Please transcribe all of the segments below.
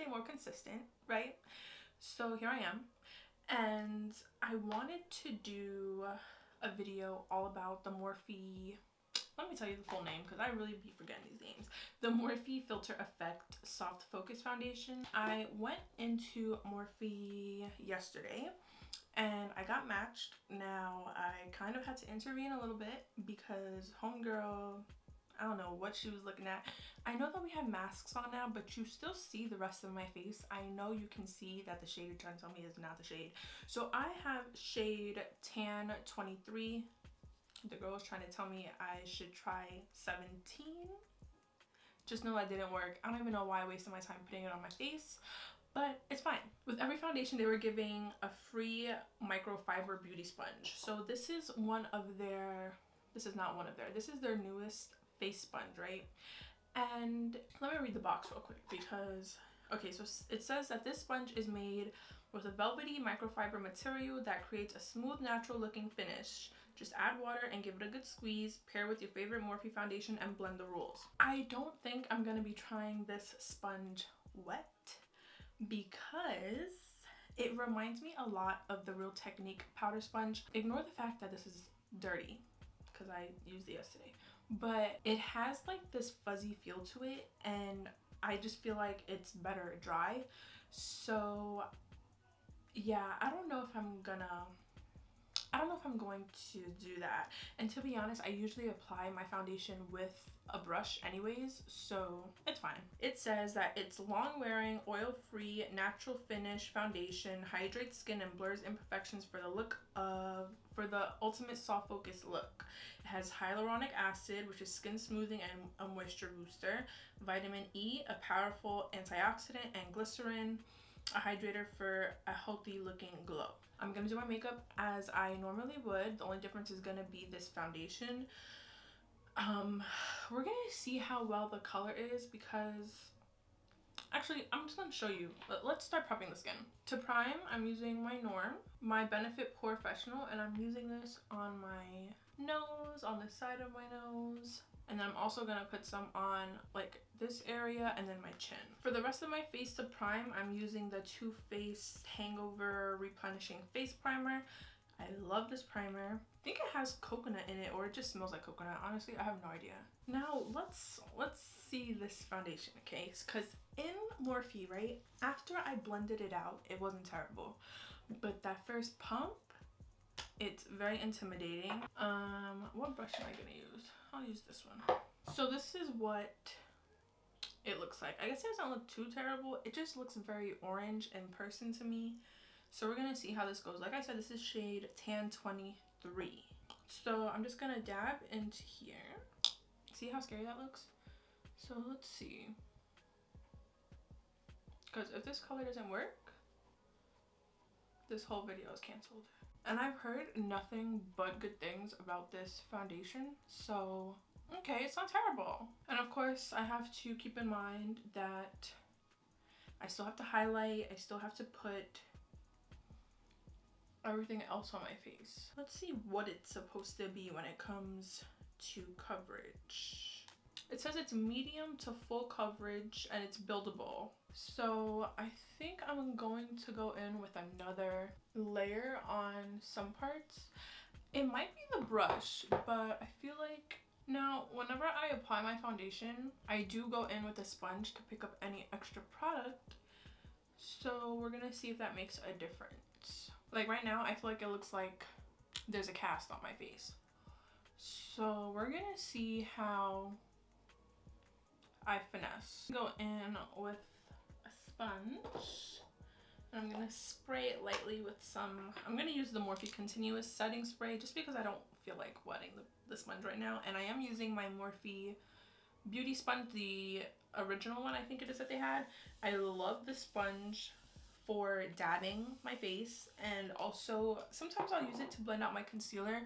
stay more consistent, right? So here I am, and I wanted to do a video all about the Morphe, let me tell you the full name because I really be forgetting these names. The Morphe Filter Effect Soft Focus Foundation. I went into Morphe yesterday and I got matched. Now I kind of had to intervene a little bit because homegirl, I don't know what she was looking at. I know that we have masks on now, but you still see the rest of my face. I know you can see that the shade you're trying to tell me is not the shade. So I have shade tan 23. The girl was trying to tell me I should try 17. Just know that didn't work. I don't even know why I wasted my time putting it on my face, but it's fine. With every foundation, they were giving a free microfiber beauty sponge. So this is one of their, this is not one of their, this is their newest face sponge, right? And let me read the box real quick because, okay, so it says that this sponge is made with a velvety microfiber material that creates a smooth, natural looking finish. Just add water and give it a good squeeze, pair with your favorite Morphe foundation and blend the rules. I don't think I'm gonna be trying this sponge wet because it reminds me a lot of the Real Technique powder sponge. Ignore the fact that this is dirty because I used it yesterday, but it has like this fuzzy feel to it and I just feel like it's better dry. So yeah, I don't know if I'm going to do that. And to be honest, I usually apply my foundation with a brush anyways, so it's fine. It says that it's long wearing, oil-free, natural finish foundation, hydrates skin and blurs imperfections for the ultimate soft focus look. It has hyaluronic acid, which is skin smoothing and a moisture booster, vitamin E, a powerful antioxidant, and glycerin, a hydrator for a healthy looking glow. I'm gonna do my makeup as I normally would. The only difference is gonna be this foundation. We're gonna see how well the color is because actually I'm just gonna show you. Let's start prepping the skin. To prime, I'm using my Norm, my Benefit Professional, and I'm using this on my nose, on the side of my nose. And then I'm also gonna put some on like this area and then my chin. For the rest of my face to prime, I'm using the Too Faced Hangover Replenishing Face Primer. I love this primer. I think it has coconut in it or it just smells like coconut. Honestly, I have no idea. Now let's see this foundation, okay? Because in Morphe, right, after I blended it out, it wasn't terrible. But that first pump, it's very intimidating. What brush am I gonna use? I'll use this one. So this is what it looks like. I guess it doesn't look too terrible. It just looks very orange in person to me. So we're gonna see how this goes. Like I said, this is shade tan 23. So I'm just gonna dab into here. See how scary that looks? So let's see. Because if this color doesn't work, this whole video is canceled. And I've heard nothing but good things about this foundation, so okay, it's not terrible. And of course, I have to keep in mind that I still have to highlight, I still have to put everything else on my face. Let's see what it's supposed to be when it comes to coverage. It says it's medium to full coverage and it's buildable. So I think I'm going to go in with another layer on some parts. It might be the brush, but I feel like now whenever I apply my foundation, I do go in with a sponge to pick up any extra product. So we're gonna see if that makes a difference. Like right now, I feel like it looks like there's a cast on my face. So we're gonna see how I finesse. Go in with a sponge and I'm gonna spray it lightly with some, I'm gonna use the Morphe Continuous Setting Spray just because I don't feel like wetting the sponge right now. And I am using my Morphe Beauty Sponge, the original one I think it is that they had. I love the sponge for dabbing my face, and also sometimes I'll use it to blend out my concealer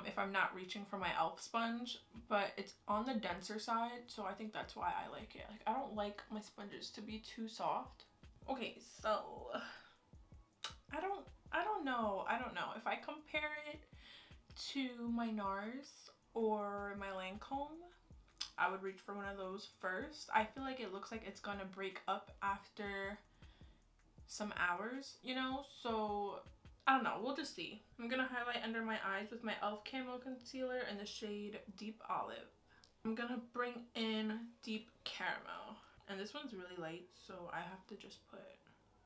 if I'm not reaching for my e.l.f. sponge, but it's on the denser side, so I think that's why I like it. Like I don't like my sponges to be too soft. Okay, so I don't know if I compare it to my NARS or my Lancome. I would reach for one of those first. I feel like it looks like it's gonna break up after some hours, you know, so I don't know, we'll just see. I'm gonna highlight under my eyes with my e.l.f. Camo Concealer in the shade Deep Olive. I'm gonna bring in Deep Caramel, and this one's really light, so I have to just put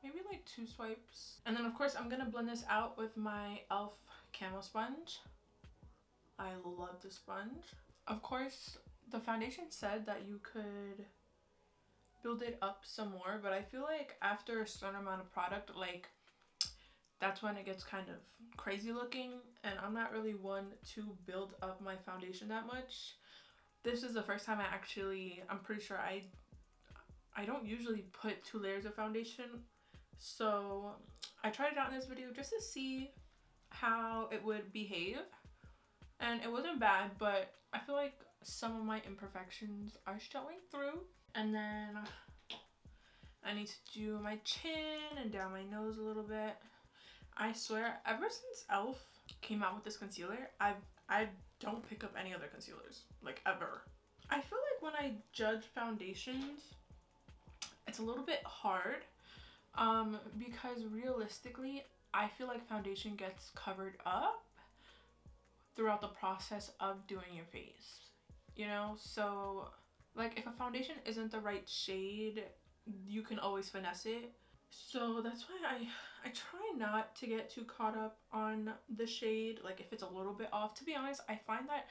maybe like 2 swipes. And then of course I'm gonna blend this out with my e.l.f. Camo Sponge. I love this sponge. Of course, the foundation said that you could build it up some more, but I feel like after a certain amount of product, like, that's when it gets kind of crazy looking, and I'm not really one to build up my foundation that much. This is the first time I'm pretty sure I don't usually put 2 layers of foundation, so I tried it out in this video just to see how it would behave, and it wasn't bad, but I feel like some of my imperfections are showing through. And then I need to do my chin and down my nose a little bit. I swear, ever since e.l.f. came out with this concealer, I don't pick up any other concealers, like, ever. I feel like when I judge foundations, it's a little bit hard, because realistically, I feel like foundation gets covered up throughout the process of doing your face, you know? So like, if a foundation isn't the right shade, you can always finesse it. So that's why I try not to get too caught up on the shade, like if it's a little bit off. To be honest, I find that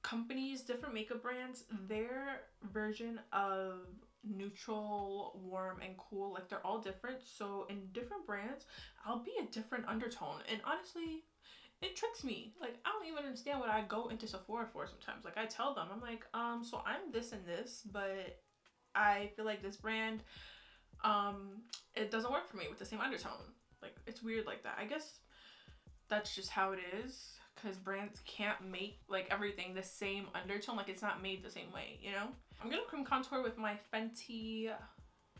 companies, different makeup brands, their version of neutral, warm, and cool, like, they're all different. So in different brands, I'll be a different undertone, and honestly, it tricks me. Like, I don't even understand what I go into Sephora for sometimes. Like, I tell them, I'm like, so I'm this and this, but I feel like this brand, it doesn't work for me with the same undertone. Like, it's weird like that. I guess that's just how it is, because brands can't make, like, everything the same undertone. Like, it's not made the same way, you know? I'm gonna cream contour with my Fenty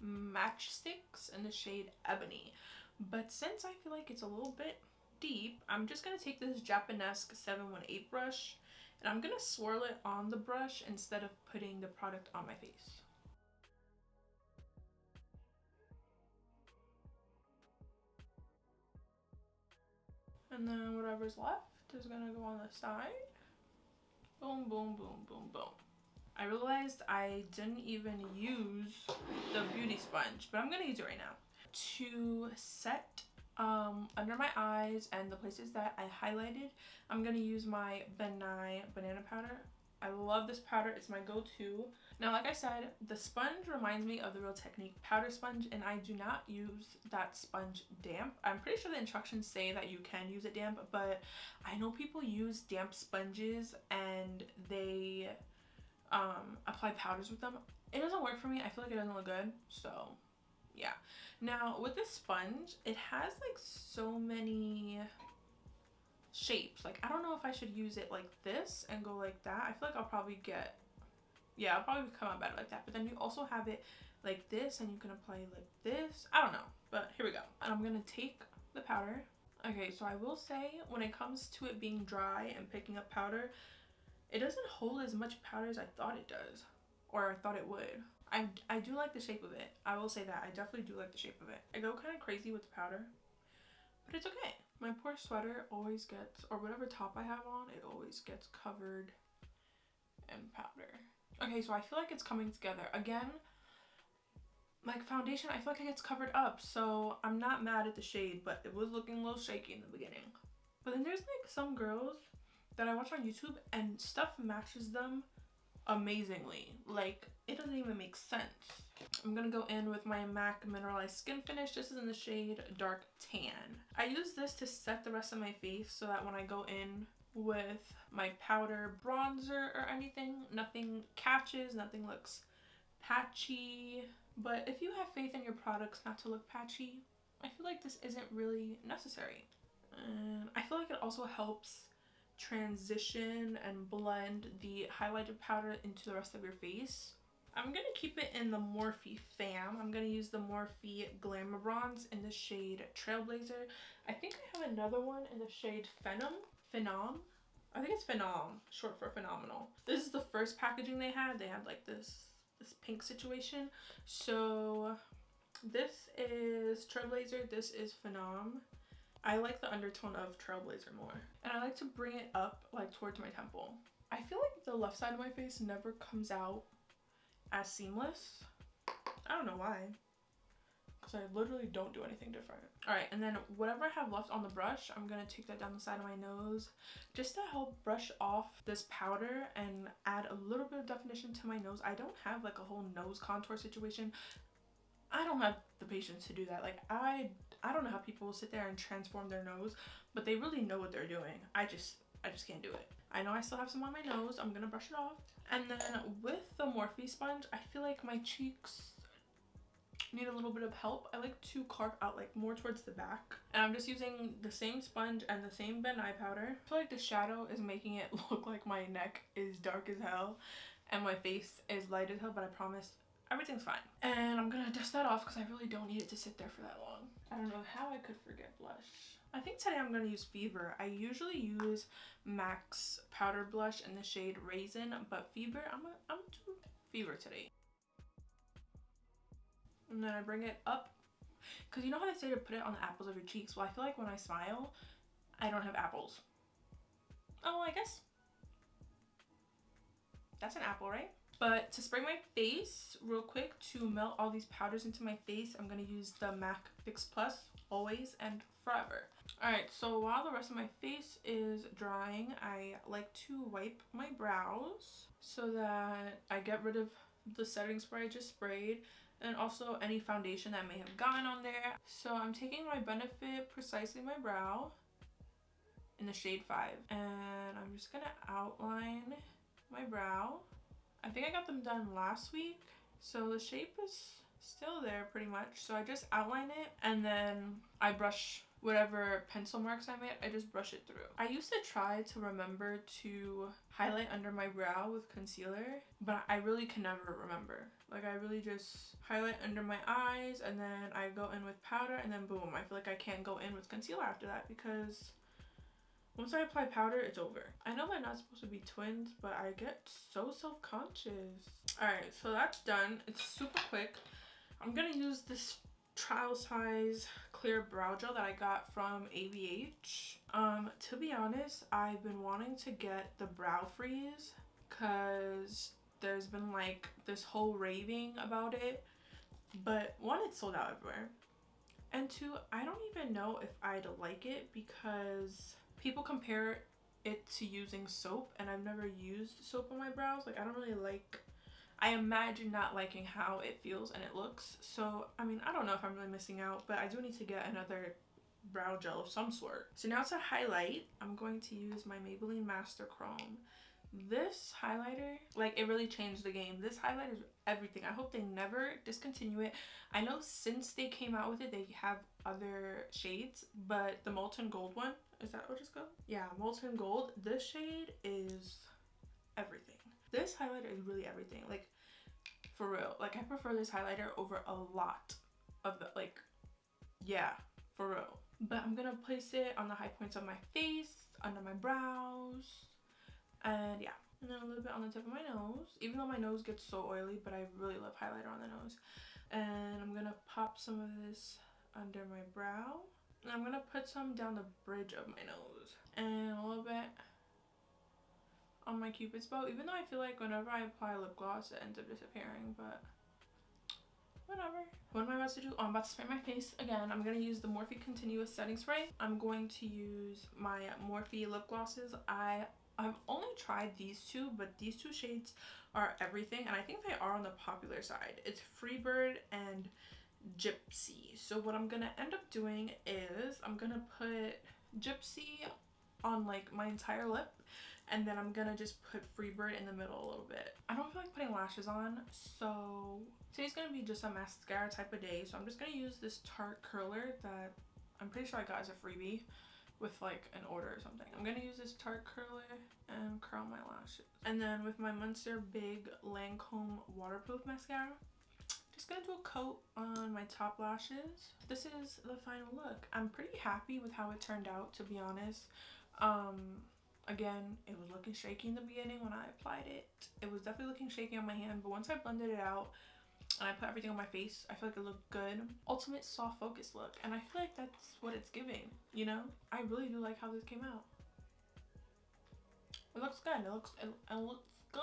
Matchsticks in the shade Ebony. But since I feel like it's a little bit deep, I'm just gonna take this Japanesque 718 brush, and I'm gonna swirl it on the brush instead of putting the product on my face. And then whatever's left is gonna go on the side. Boom, boom, boom, boom, boom. I realized I didn't even use the beauty sponge, but I'm gonna use it right now to set under my eyes and the places that I highlighted. I'm gonna use my Benai banana powder. I love this powder, it's my go-to. Now, like I said, the sponge reminds me of the Real Technique powder sponge, and I do not use that sponge damp. I'm pretty sure the instructions say that you can use it damp, but I know people use damp sponges and they apply powders with them. It doesn't work for me. I feel like it doesn't look good, so yeah. Now with this sponge, it has like so many shapes. Like, I don't know if I should use it like this and go like that. I feel like I'll probably get, yeah, I'll probably come out better like that. But then you also have it like this, and you can apply it like this. I don't know, but here we go. And I'm gonna take the powder. Okay, so I will say, when it comes to it being dry and picking up powder, it doesn't hold as much powder as I thought it does, or I thought it would. I do like the shape of it. I will say that. I definitely do like the shape of it. I go kind of crazy with the powder, but it's okay. My poor sweater always gets, or whatever top I have on, it always gets covered in powder. Okay, so I feel like it's coming together. Again, like foundation, I feel like it gets covered up, so I'm not mad at the shade, but it was looking a little shaky in the beginning. But then there's like some girls that I watch on YouTube, and stuff matches them amazingly. Like, it doesn't even make sense. I'm gonna go in with my MAC Mineralized Skin Finish. This is in the shade Dark Tan. I use this to set the rest of my face so that when I go in with my powder, bronzer, or anything, nothing catches, nothing looks patchy. But if you have faith in your products not to look patchy, I feel like this isn't really necessary. And I feel like it also helps transition and blend the highlighted powder into the rest of your face. I'm gonna keep it in the Morphe fam. I'm gonna use the Morphe Glamour Bronze in the shade Trailblazer. I think I have another one in the shade Phenom. I think it's Phenom, short for phenomenal. This is the first packaging they had. They had like this pink situation. So this is Trailblazer, this is Phenom. I like the undertone of Trailblazer more. And I like to bring it up like towards my temple. I feel like the left side of my face never comes out as seamless. I don't know why. Because I literally don't do anything different. Alright, and then whatever I have left on the brush, I'm going to take that down the side of my nose just to help brush off this powder and add a little bit of definition to my nose. I don't have like a whole nose contour situation. I don't have the patience to do that. Like I don't know how people sit there and transform their nose, but they really know what they're doing. I just can't do it. I know I still have some on my nose. I'm gonna brush it off. And then with the Morphe sponge, I feel like my cheeks need a little bit of help. I like to carve out like more towards the back. And I'm just using the same sponge and the same Ben Eye powder. I feel like the shadow is making it look like my neck is dark as hell and my face is light as hell, but I promise everything's fine. And I'm gonna dust that off because I really don't need it to sit there for that long. I don't know how I could forget blush. I think today I'm gonna use Fever. I usually use MAC's powder blush in the shade Raisin, but Fever, I'm do Fever today. And then I bring it up, because you know how they say to put it on the apples of your cheeks? Well, I feel like when I smile, I don't have apples. Oh, I guess that's an apple, right? But to spray my face real quick, to melt all these powders into my face, I'm going to use the MAC Fix Plus, always and forever. Alright, so while the rest of my face is drying, I like to wipe my brows so that I get rid of the setting spray I just sprayed, and also any foundation that may have gotten on there. So I'm taking my Benefit Precisely My Brow in the shade 5, and I'm just going to outline my brow. I think I got them done last week, so the shape is still there pretty much. So I just outline it, and then I brush whatever pencil marks I made, I just brush it through. I used to try to remember to highlight under my brow with concealer, but I really can never remember. Like I really just highlight under my eyes, and then I go in with powder, and then boom, I feel like I can't go in with concealer after that, because once I apply powder, it's over. I know they're not supposed to be twins, but I get so self-conscious. Alright, so that's done. It's super quick. I'm gonna use this trial size clear brow gel that I got from ABH. To be honest, I've been wanting to get the brow freeze because there's been like this whole raving about it. But one, it's sold out everywhere. And two, I don't even know if I'd like it because people compare it to using soap, and I've never used soap on my brows. Like I don't really like, I imagine not liking how it feels and it looks. So I mean, I don't know if I'm really missing out, but I do need to get another brow gel of some sort. So now to highlight, I'm going to use my Maybelline Master Chrome. This highlighter, like, it really changed the game. This highlighter is everything. I hope they never discontinue it. I know since they came out with it, they have other shades, but the Molten Gold one, is that what it's called? Yeah, Molten Gold. This shade is everything. This highlighter is really everything. Like, for real. Like, I prefer this highlighter over a lot of the, like, yeah, for real. But I'm gonna place it on the high points of my face, under my brows, and yeah, and then a little bit on the tip of my nose, even though my nose gets so oily, but I really love highlighter on the nose. And I'm gonna pop some of this under my brow, and I'm gonna put some down the bridge of my nose, and a little bit on my Cupid's bow, even though I feel like whenever I apply lip gloss it ends up disappearing, but whatever. What am I about to do? Oh, I'm about to spray my face again. I'm going to use the Morphe Continuous Setting Spray. I'm going to use my Morphe lip glosses. I've only tried these two, but these two shades are everything, and I think they are on the popular side. It's Freebird and Gypsy. So what I'm going to end up doing is I'm going to put Gypsy on like my entire lip, and then I'm going to just put Freebird in the middle a little bit. I don't feel like putting lashes on, so today's going to be just a mascara type of day. So I'm just going to use this Tarte curler that I'm pretty sure I got as a freebie with like an order or something. I'm going to use this Tarte curler and curl my lashes. And then with my Munster Big Lancome waterproof mascara, just going to do a coat on my top lashes. This is the final look. I'm pretty happy with how it turned out, to be honest. Again, it was looking shaky in the beginning when I applied it. It was definitely looking shaky on my hand, but once I blended it out and I put everything on my face, I feel like it looked good. Ultimate soft focus look, and I feel like that's what it's giving, you know? I really do like how this came out. It looks good. It looks good.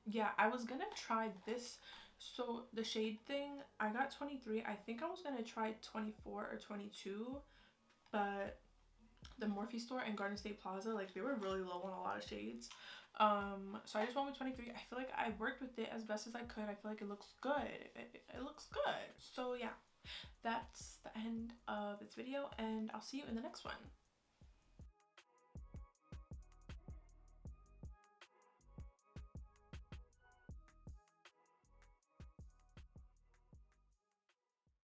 Yeah, I was gonna try this. So the shade thing, I got 23. I think I was gonna try 24 or 22, but the Morphe store and Garden State Plaza, like, they were really low on a lot of shades. So I just went with 23. I feel like I worked with it as best as I could. I feel like it looks good. It looks good. So yeah, that's the end of this video, and I'll see you in the next one.